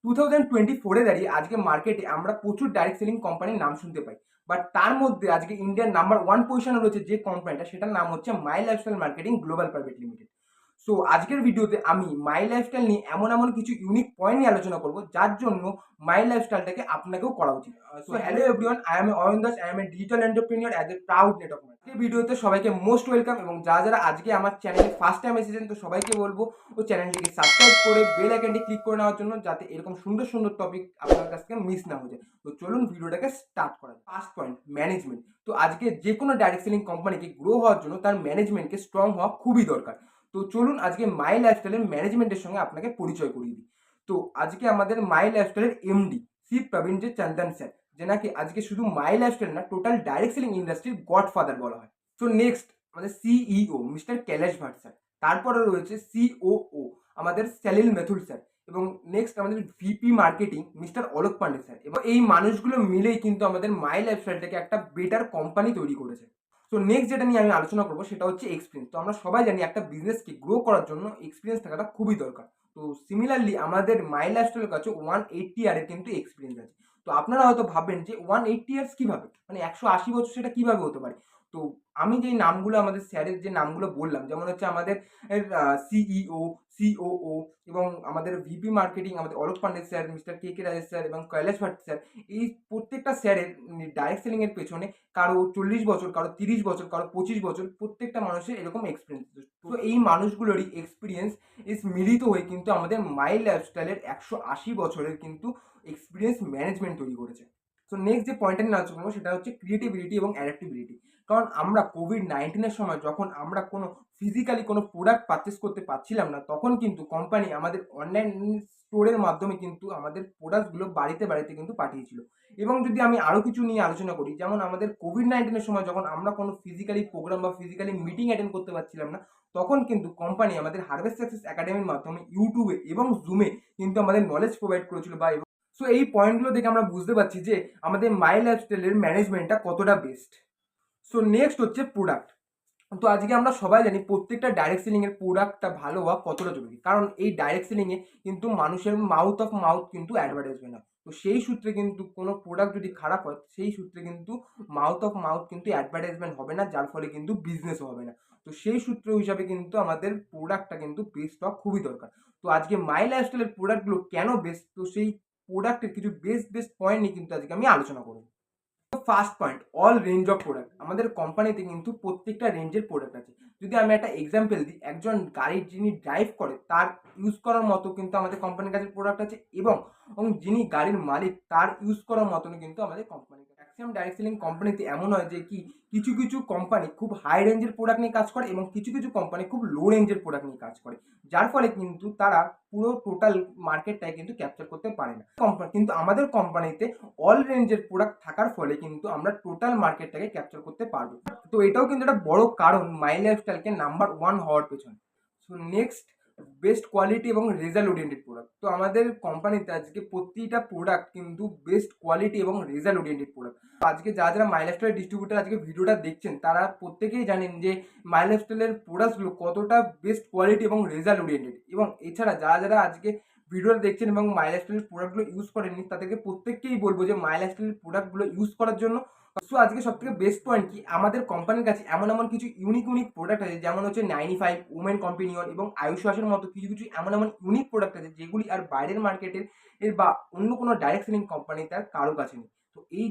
2024 দাঁড়িয়ে আজকে মার্কেটে আমরা প্রচুর ডাইরেক্ট সেলিং কোম্পানির নাম শুনতে পাই। বাট তার মধ্যে আজকে ইন্ডিয়ার নাম্বার 1 পজিশনে রয়েছে যে কোম্পানিটা, সেটার নাম হচ্ছে মাই lifestyle marketing global private limited. So আজকের ভিডিওতে আমি মাই লাইফস্টাইল নিয়ে এমন এমন কিছু ইউনিক পয়েন্ট নিয়ে আলোচনা করব যার জন্য মাই লাইফস্টাইলটাকে আপনাকেও করা উচিত। So hello everyone, I am Ayan Das, I M A digital entrepreneur as a proud network man. এই ভিডিওতে সবাইকে মোস্ট ওয়েলকাম, এবং যারা যারা আজকে আমার চ্যানেলে ফার্স্ট টাইম এসেছেন তো সবাইকে বলবো ও চ্যানেলটিকে সাবস্ক্রাইব করে বেল আইকনটি ক্লিক করে নেওয়ার জন্য, যাতে এরকম সুন্দর সুন্দর টপিক আপনার কাছ থেকে মিস না হয়ে যায়। তো চলুন ভিডিওটাকে স্টার্ট করা যায়। First point, management. তো আজকে যে কোনো ডাইরেক্ট সেলিং কোম্পানিকে গ্রো হওয়ার জন্য তার ম্যানেজমেন্টকে স্ট্রং হওয়া খুবই দরকার। তো চলুন আজকে মাই লাইফস্টাইলের ম্যানেজমেন্টের সঙ্গে আপনাকে পরিচয় করিয়ে দিই। তো আজকে আমাদের মাই লাইফস্টাইলের এমডি শ্রী প্রবীণজি চন্দন স্যার, যে নাকি আজকে শুধু মাই লাইফস্টাইল না, টোটাল ডাইরেক্ট সেলিং ইন্ডাস্ট্রির গডফাদার বলা হয়। তো নেক্সট আমাদের CEO mister Kailash Bhat sir, তারপরে রয়েছে সিওও আমাদের সেলিল মেথুল স্যার, এবং নেক্সট আমাদের VP marketing mister Alok Pandey sir. এবং এই মানুষগুলো মিলেই কিন্তু আমাদের মাই লাইফস্টাইলটাকে একটা বেটার কোম্পানি তৈরি করেছে। তো নেক্সট যেটা নিয়ে আমি আলোচনা করবো সেটা হচ্ছে এক্সপিরিয়েন্স। তো আমরা সবাই জানি একটা বিজনেসকে গ্রো করার জন্য এক্সপিরিয়েন্স থাকাটা খুবই দরকার। তো সিমিলারলি আমাদের মাই লাইফস্টাইলের কাছে 180 ইয়ারের কিন্তু এক্সপিরিয়েন্স আছে। তো আপনারা হয়তো ভাববেন যে 180 ইয়ার্স কিভাবে, মানে 180 বছর সেটা কিভাবে হতে পারে। তো আমি যেই নামগুলো আমাদের স্যারের যে নামগুলো বললাম, যেমন হচ্ছে আমাদের সিইও, সিওও এবং আমাদের ভিপি মার্কেটিং আমাদের অলোক পান্ডে স্যার, মিস্টার কে কে রাজেশ স্যার এবং কৈলাশ ভাট স্যার, এই প্রত্যেকটা স্যারের ডাইরেক্ট সেলিং এর পেছনে কারো 40 বছর, কারো 30 বছর, কারো 25 বছর, প্রত্যেকটা মানুষের এরকম এক্সপিরিয়েন্স। তো এই মানুষগুলোরই এক্সপিরিয়েন্স মিলিত হয়ে কিন্তু আমাদের মাই লাইফস্টাইলের 180 বছরের কিন্তু এক্সপিরিয়েন্স ম্যানেজমেন্ট তৈরি করেছে। তো নেক্সট যে পয়েন্টটা নিয়ে আলোচনা করবো সেটা হচ্ছে ক্রিয়েটিভিটি এবং অ্যাডাপ্টিবিলিটি। কারণ আমরা কোভিড-19 সময় যখন আমরা কোনো ফিজিক্যালি কোনো প্রোডাক্ট পারচেস করতে পারছিলাম না, তখন কিন্তু কোম্পানি আমাদের অনলাইন স্টোরের মাধ্যমে কিন্তু আমাদের প্রোডাক্টগুলো বাড়িতে বাড়িতে কিন্তু পাঠিয়েছিল। এবং যদি আমি আরও কিছু নিয়ে আলোচনা করি, যেমন আমাদের কোভিড-19 সময় যখন আমরা কোনো ফিজিক্যালি প্রোগ্রাম বা ফিজিক্যালি মিটিং অ্যাটেন্ড করতে পারছিলাম না, তখন কিন্তু কোম্পানি আমাদের হারভেস্ট সাকসেস একাডেমির মাধ্যমে ইউটিউবে এবং জুমে কিন্তু আমাদের নলেজ প্রোভাইড করেছিল। বা সো এই পয়েন্টগুলো দেখে আমরা বুঝতে পারছি যে আমাদের মাই লাইফস্টাইলের ম্যানেজমেন্টটা কতটা বেস্ট। সো নেক্সট হচ্ছে প্রোডাক্ট। তো আজকে আমরা সবাই জানি প্রত্যেকটা ডাইরেক্ট সেলিং এর প্রোডাক্টটা ভালো হওয়া কতটা জরুরি, কারণ এই ডাইরেক্ট সেলিং এ কিন্তু মানুষের মাউথ অফ মাউথ কিন্তু অ্যাডভার্টাইজমেন্ট হয়। তো সেই সূত্রে কিন্তু কোনো প্রোডাক্ট যদি খারাপ হয়, সেই সূত্রে কিন্তু মাউথ অফ মাউথ কিন্তু অ্যাডভার্টাইজমেন্ট হবে না, যার ফলে কিন্তু বিজনেসও হবে না। তো সেই সূত্র হিসাবে কিন্তু আমাদের প্রোডাক্টটা কিন্তু বেস্ট হওয়া খুবই দরকার। তো আজকে মাই লাইফস্টাইলের প্রোডাক্টগুলো কেন বেস্ট, তো সেই প্রোডাক্টের কিছু বেস্ট বেস্ট পয়েন্ট নিয়ে কিন্তু আজকে আমি আলোচনা করবো। First point, all range of product. আমাদের কোম্পানিতে কিন্তু প্রত্যেকটা রেঞ্জের প্রোডাক্ট আছে। যদি আমি একটা এক্সাম্পল দিই, একজন গাড়ি যিনি ড্রাইভ করে তার ইউজ করার মতো কিন্তু আমাদের কোম্পানির কাছে প্রোডাক্ট আছে, এবং যিনি গাড়ির মালিক তার ইউজ করার মতন কিন্তু আমাদের কোম্পানির ম্যাক্সিমাম ডাইরেক্ট সেলিং কোম্পানিতে এমন হয় যে কি কিছু কিছু কোম্পানি খুব হাই রেঞ্জের প্রোডাক্ট নিয়ে কাজ করে এবং কিছু কিছু কোম্পানি খুব লো রেঞ্জের প্রোডাক্ট নিয়ে কাজ করে, যার ফলে কিন্তু তারা পুরো টোটাল মার্কেটটাই কিন্তু ক্যাপচার করতে পারে না। কিন্তু আমাদের কোম্পানিতে অল রেঞ্জের প্রোডাক্ট থাকার ফলে কিন্তু আমরা টোটাল মার্কেটটাকে ক্যাপচার করতে পারবো। তো এটাও কিন্তু একটা বড় কারণ মাই লাইফস্টাইলকে নাম্বার 1 হওয়ার পেছনে। সো নেক্সট, বেস্ট কোয়ালিটি এবং রেজাল্ট ওরিয়েন্টেড প্রোডাক্ট। তো আমাদের কোম্পানিতে আজকে প্রতিটা প্রোডাক্ট কিন্তু বেস্ট কোয়ালিটি এবং রেজাল্ট ওরিয়েন্টেড প্রোডাক্ট। আজকে যারা যারা মাই লাইফস্টাইল ডিস্ট্রিবিউটার আজকে ভিডিওটা দেখছেন, তারা প্রত্যেকেই জানেন যে মাই লাইফস্টাইলের প্রোডাক্টগুলো কতটা বেস্ট কোয়ালিটি এবং রেজাল্ট ওরিয়েন্টেড। এবং এছাড়া যারা যারা আজকে ভিডিওটা দেখছেন এবং মাই লাইফস্টাইলের প্রোডাক্টগুলো ইউজ করেননি, তাদেরকে প্রত্যেককেই বলবো যে মাই লাইফস্টাইলের প্রোডাক্টগুলো ইউজ করার জন্য। সো আজকে সব থেকে বেস্ট পয়েন্ট কি, আমাদের কোম্পানির কাছে এমন এমন কিছু ইউনিক ইউনিক প্রোডাক্ট আছে, যেমন হচ্ছে 95, উমেন কম্পিনিয়ন এবং আয়ুষ ওয়াশের মতো কিছু কিছু এমন এমন ইউনিক প্রোডাক্ট আছে যেগুলি আর বাইরের মার্কেটের বা অন্য কোনো ডাইরেক্ট সেলিং কোম্পানিতে আর কারো কাছে নেই। তো এই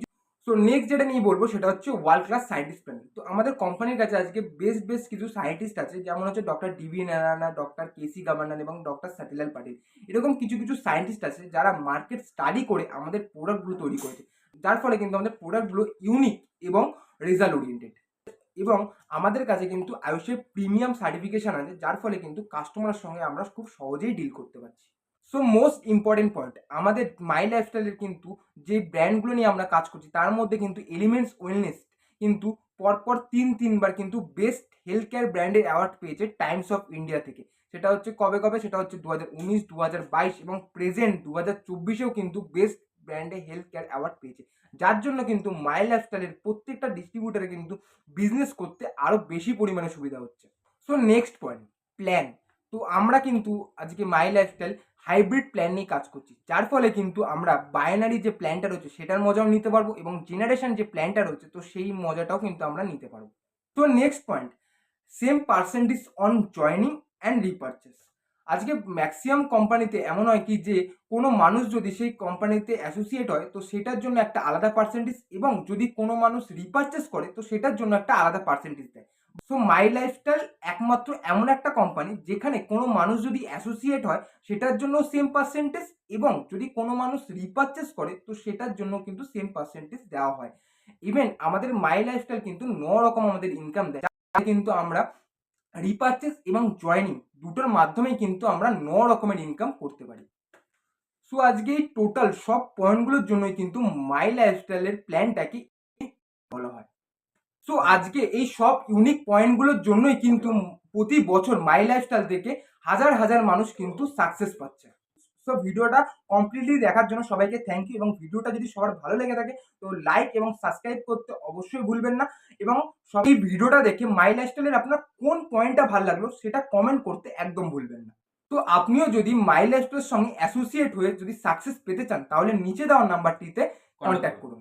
সো নেক্সট যেটা নিয়ে বলবো সেটা হচ্ছে ওয়ার্ল্ড ক্লাস সায়েন্টিস্ট প্যানেল। তো আমাদের কোম্পানির কাছে আজকে বেস্ট বেস্ট কিছু সায়েন্টিস্ট আছে, যেমন হচ্ছে ডক্টর ডিবি নারায়ণা, ডক্টর কেসি গাভান্ডান এবং ডক্টর সতীলাল পাটিল। এরকম কিছু কিছু সায়েন্টিস্ট আছে যারা মার্কেট স্টাডি করে আমাদের প্রোডাক্টগুলো তৈরি করেছে, যার ফলে কিন্তু আমাদের প্রোডাক্টগুলো ইউনিক এবং রেজাল্ট ওরিয়েন্টেড। এবং আমাদের কাছে কিন্তু আয়ুষের প্রিমিয়াম সার্টিফিকেশন আছে, যার ফলে কিন্তু কাস্টমারের সঙ্গে আমরা খুব সহজেই ডিল করতে পারছি। সো মোস্ট ইম্পর্টেন্ট পয়েন্ট, আমাদের মাই লাইফস্টাইলের কিন্তু যে ব্র্যান্ডগুলো নিয়ে আমরা কাজ করছি তার মধ্যে কিন্তু এলিমেন্টস ওয়েলনেস কিন্তু পরপর তিনবার কিন্তু বেস্ট হেলথ কেয়ার ব্র্যান্ডের অ্যাওয়ার্ড পেয়েছে টাইমস অফ ইন্ডিয়া থেকে। সেটা হচ্ছে কবে কবে, সেটা হচ্ছে 2019, 2022 এবং প্রেজেন্ট 2024-এও কিন্তু বেস্ট ব্র্যান্ডে হেলথ কেয়ার অ্যাওয়ার্ড পেয়েছে, যার জন্য কিন্তু মাই লাইফস্টাইলের প্রত্যেকটা ডিস্ট্রিবিউটারে কিন্তু বিজনেস করতে আরও বেশি পরিমাণে সুবিধা হচ্ছে। So next point, plan. তো আমরা কিন্তু আজকে মাই লাইফস্টাইল হাইব্রিড প্ল্যান নিয়ে কাজ করছি, যার ফলে কিন্তু আমরা বাইনারি যে প্ল্যানটা রয়েছে সেটার মজাও নিতে পারবো এবং জেনারেশন যে প্ল্যানটা রয়েছে তো সেই মজাটাও কিন্তু আমরা নিতে পারবো। তো next point, same percentage on joining and repurchase. আজকে ম্যাক্সিমাম কোম্পানিতে এমন হয় কি যে কোনো মানুষ যদি সেই কোম্পানিতে অ্যাসোসিয়েট হয় তো সেটার জন্য একটা আলাদা পার্সেন্টেজ, এবং যদি কোনো মানুষ রিপারচেস করে তো সেটার জন্য একটা আলাদা পার্সেন্টেজ দেয়। সো মাই লাইফস্টাইল একমাত্র এমন একটা কোম্পানি যেখানে কোনো মানুষ যদি অ্যাসোসিয়েট হয় সেটার জন্য সেম পার্সেন্টেজ, এবং যদি কোনো মানুষ রিপারচেস করে তো সেটার জন্য কিন্তু সেম পার্সেন্টেজ দেওয়া হয়। ইভেন আমাদের মাই লাইফস্টাইল কিন্তু 9 রকম আমাদের ইনকাম দেয়, কিন্তু আমরা রিপারচেস এবং জয়নিং দুটোর মাধ্যমেই কিন্তু আমরা 9 রকমের ইনকাম করতে পারি। সো আজকে এই টোটাল সব পয়েন্টগুলোর জন্যই কিন্তু মাই লাইফস্টাইলের প্ল্যানটাকে বলা হয়। সো আজকে এই সব ইউনিক পয়েন্টগুলোর জন্যই কিন্তু প্রতি বছর মাই লাইফস্টাইল থেকে হাজার হাজার মানুষ কিন্তু সাকসেস পাচ্ছে। সো ভিডিওটা কমপ্লিটলি দেখার জন্য সবাইকে থ্যাংক ইউ, এবং ভিডিওটা যদি সবার ভালো লেগে থাকে তো লাইক এবং সাবস্ক্রাইব করতে অবশ্যই ভুলবেন না, এবং সবাই ভিডিওটা দেখে মাই লাইফস্টাইলের আপনার কোন পয়েন্টটা ভালো লাগলো সেটা কমেন্ট করতে একদম ভুলবেন না। তো আপনিও যদি মাই লাইফস্টাইলের সঙ্গে অ্যাসোসিয়েট হয়ে যদি সাকসেস পেতে চান তাহলে নিচে দেওয়া নাম্বারটিতে কন্ট্যাক্ট করুন।